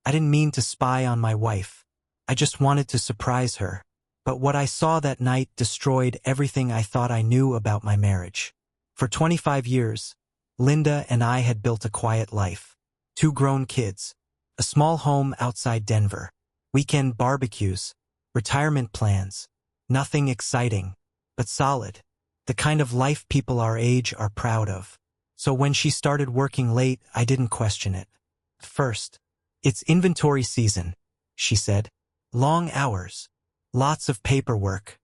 I didn't mean to spy on my wife. I just wanted to surprise her. But what I saw that night destroyed everything I thought I knew about my marriage. For 25 years, Linda and I had built a quiet life. 2 grown kids, a small home outside Denver, weekend barbecues, retirement plans. Nothing exciting, but solid. The kind of life people our age are proud of. So when she started working late, I didn't question it. First, "It's inventory season," she said. "Long hours. Lots of paperwork."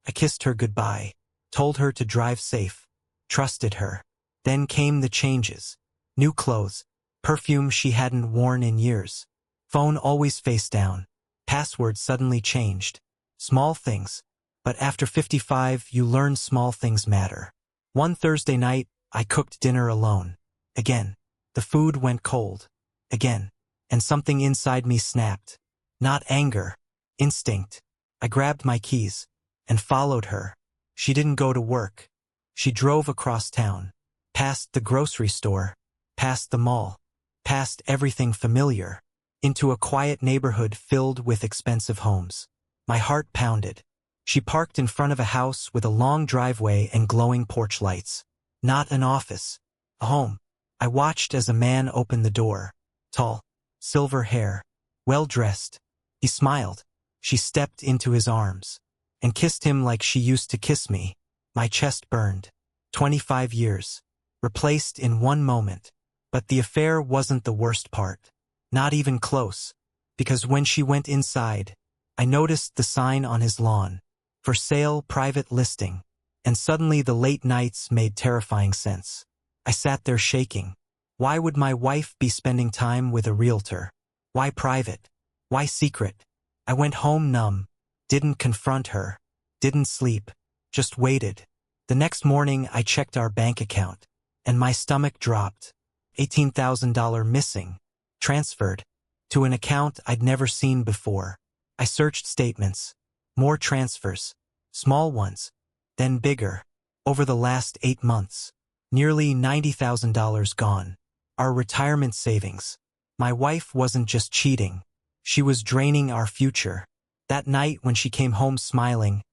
I kissed her goodbye, told her to drive safe, trusted her. Then came the changes. New clothes, perfume she hadn't worn in years. Phone always face down. Password suddenly changed. Small things. But after 55, you learn small things matter. One Thursday night, I cooked dinner alone. Again. The food went cold. Again. And something inside me snapped. Not anger. Instinct. I grabbed my keys and followed her. She didn't go to work. She drove across town, past the grocery store, past the mall, past everything familiar, into a quiet neighborhood filled with expensive homes. My heart pounded. She parked in front of a house with a long driveway and glowing porch lights. Not an office. A home. I watched as a man opened the door. Tall, silver hair, well-dressed. He smiled. She stepped into his arms and kissed him like she used to kiss me. My chest burned. 25 years. Replaced in one moment. But the affair wasn't the worst part. Not even close. Because when she went inside, I noticed the sign on his lawn. For sale, private listing. And suddenly the late nights made terrifying sense. I sat there shaking. Why would my wife be spending time with a realtor? Why private? Why secret? I went home numb. Didn't confront her. Didn't sleep. Just waited. The next morning I checked our bank account. And my stomach dropped. $18,000 missing. Transferred. To an account I'd never seen before. I searched statements. More transfers. Small ones. Then bigger. Over the last 8 months. Nearly $90,000 gone. Our retirement savings. My wife wasn't just cheating. She was draining our future. That night when she came home smiling,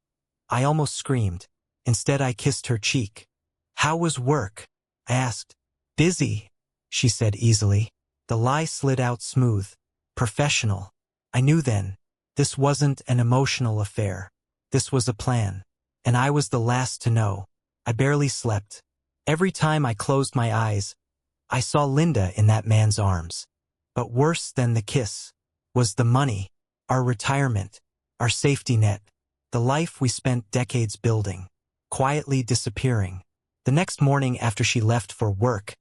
I almost screamed. Instead I kissed her cheek. "How was work?" I asked. "Busy," she said easily. The lie slid out smooth. Professional. I knew then. This wasn't an emotional affair. This was a plan. And I was the last to know. I barely slept. Every time I closed my eyes, I saw Linda in that man's arms. But worse than the kiss was the money, our retirement, our safety net, the life we spent decades building, quietly disappearing. The next morning after she left for work,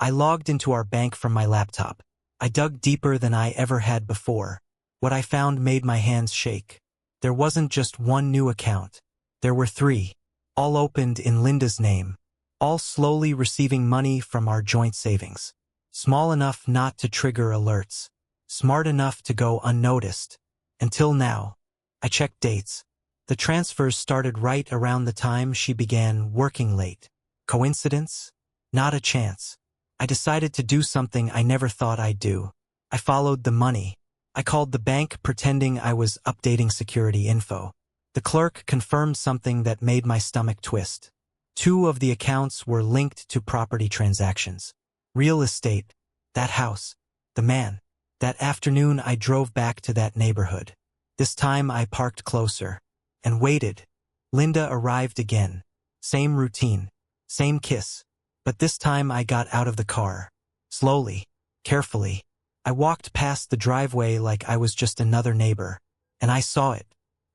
I logged into our bank from my laptop. I dug deeper than I ever had before. What I found made my hands shake. There wasn't just one new account. There were 3, all opened in Linda's name, all slowly receiving money from our joint savings. Small enough not to trigger alerts. Smart enough to go unnoticed. Until now. I checked dates. The transfers started right around the time she began working late. Coincidence? Not a chance. I decided to do something I never thought I'd do. I followed the money. I called the bank pretending I was updating security info. The clerk confirmed something that made my stomach twist. 2 of the accounts were linked to property transactions. Real estate. That house. The man. That afternoon I drove back to that neighborhood. This time I parked closer. And waited. Linda arrived again. Same routine. Same kiss. But this time I got out of the car. Slowly. Carefully. I walked past the driveway like I was just another neighbor. And I saw it.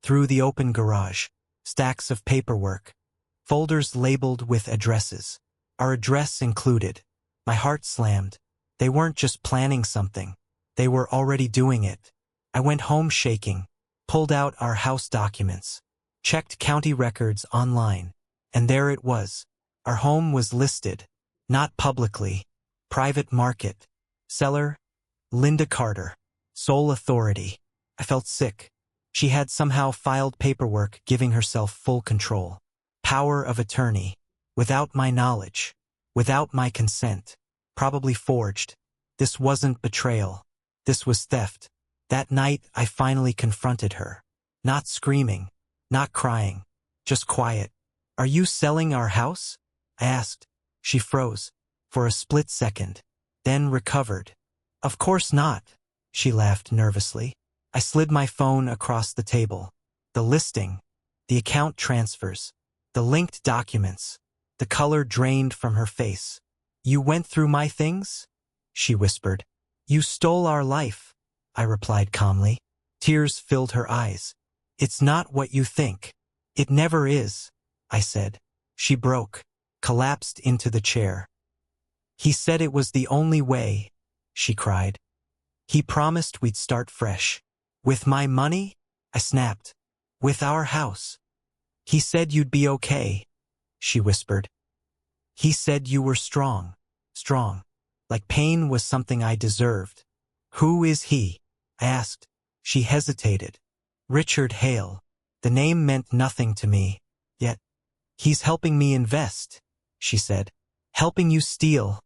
Through the open garage. Stacks of paperwork. Folders labeled with addresses. Our address included. My heart slammed. They weren't just planning something. They were already doing it. I went home shaking. Pulled out our house documents. Checked county records online. And there it was. Our home was listed. Not publicly. Private market. Seller? Linda Carter. Sole authority. I felt sick. She had somehow filed paperwork giving herself full control. Power of attorney. Without my knowledge. Without my consent. Probably forged. This wasn't betrayal. This was theft. That night, I finally confronted her. Not screaming, not crying, just quiet. "Are you selling our house?" I asked. She froze for a split second, then recovered. "Of course not," she laughed nervously. I slid my phone across the table. The listing, the account transfers, the linked documents, the color drained from her face. "You went through my things?" she whispered. "You stole our life," I replied calmly. Tears filled her eyes. "It's not what you think. It never is," I said. She broke, collapsed into the chair. "He said it was the only way," she cried. "He promised we'd start fresh." "With my money?" I snapped. "With our house." "He said you'd be okay," she whispered. "He said you were strong. Strong. Like pain was something I deserved." "Who is he?" I asked. She hesitated. "Richard Hale." The name meant nothing to me, yet. "He's helping me invest," she said. "Helping you steal,"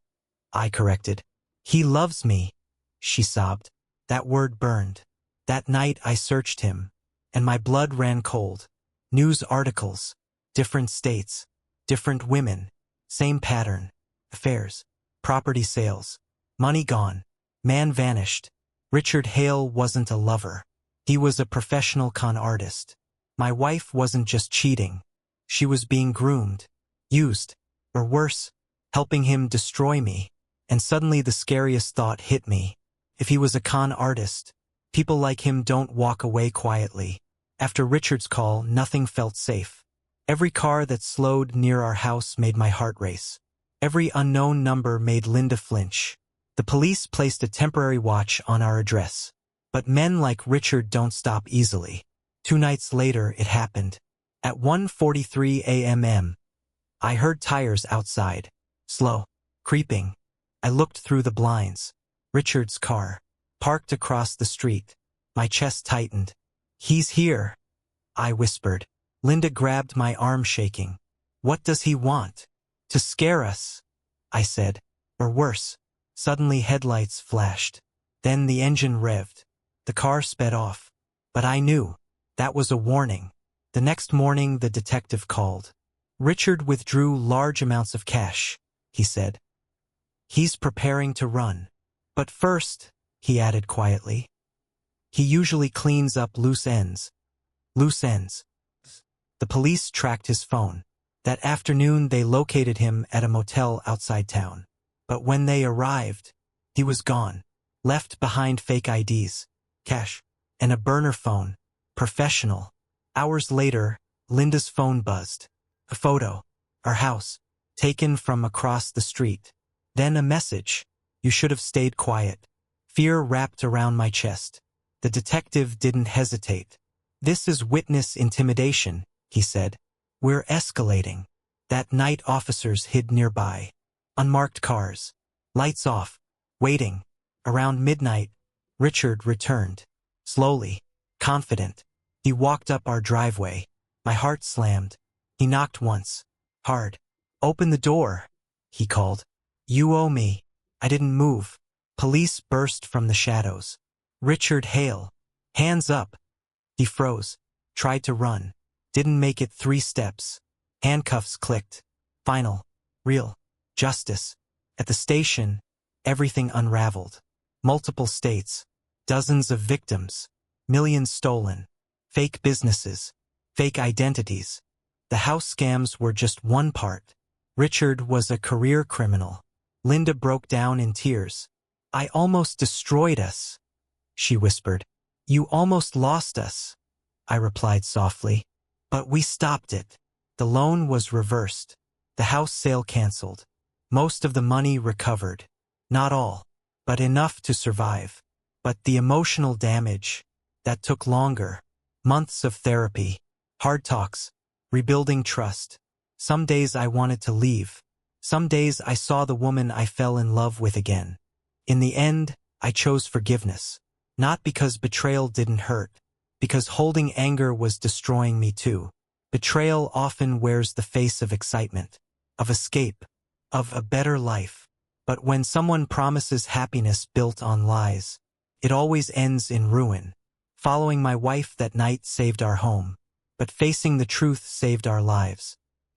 I corrected. "He loves me," she sobbed. That word burned. That night I searched him, and my blood ran cold. News articles, different states, different women, same pattern. Affairs, property sales, money gone, man vanished. Richard Hale wasn't a lover. He was a professional con artist. My wife wasn't just cheating. She was being groomed, used, or worse, helping him destroy me. And suddenly the scariest thought hit me. If he was a con artist, people like him don't walk away quietly. After Richard's call, nothing felt safe. Every car that slowed near our house made my heart race. Every unknown number made Linda flinch. The police placed a temporary watch on our address. But men like Richard don't stop easily. 2 nights later, it happened. At 1:43 a.m. I heard tires outside. Slow. Creeping. I looked through the blinds. Richard's car. Parked across the street. My chest tightened. "He's here," I whispered. Linda grabbed my arm, shaking. "What does he want?" "To scare us," I said. "Or worse." Suddenly headlights flashed. Then the engine revved. The car sped off. But I knew. That was a warning. The next morning the detective called. "Richard withdrew large amounts of cash," he said. "He's preparing to run. But first," he added quietly, "he usually cleans up loose ends." Loose ends. The police tracked his phone. That afternoon they located him at a motel outside town. But when they arrived, he was gone. Left behind fake IDs, cash, and a burner phone. Professional. Hours later, Linda's phone buzzed. A photo. Our house. Taken from across the street. Then a message. "You should have stayed quiet." Fear wrapped around my chest. The detective didn't hesitate. "This is witness intimidation," he said. "We're escalating." That night officers hid nearby. Unmarked cars. Lights off. Waiting. Around midnight, Richard returned. Slowly. Confident. He walked up our driveway. My heart slammed. He knocked once. Hard. "Open the door," he called. "You owe me." I didn't move. Police burst from the shadows. "Richard Hale. Hands up." He froze. Tried to run. Didn't make it 3 steps. Handcuffs clicked. Final. Real. Justice. At the station, everything unraveled. Multiple states. Dozens of victims. Millions stolen. Fake businesses. Fake identities. The house scams were just one part. Richard was a career criminal. Linda broke down in tears. "I almost destroyed us," she whispered. "You almost lost us," I replied softly. "But we stopped it." The loan was reversed. The house sale canceled. Most of the money recovered. Not all, but enough to survive. But the emotional damage, that took longer. Months of therapy, hard talks, rebuilding trust. Some days I wanted to leave. Some days I saw the woman I fell in love with again. In the end, I chose forgiveness. Not because betrayal didn't hurt, because holding anger was destroying me too. Betrayal often wears the face of excitement, of escape, of a better life. But when someone promises happiness built on lies, It always ends in ruin. Following my wife that night saved our home, but facing the truth saved our lives.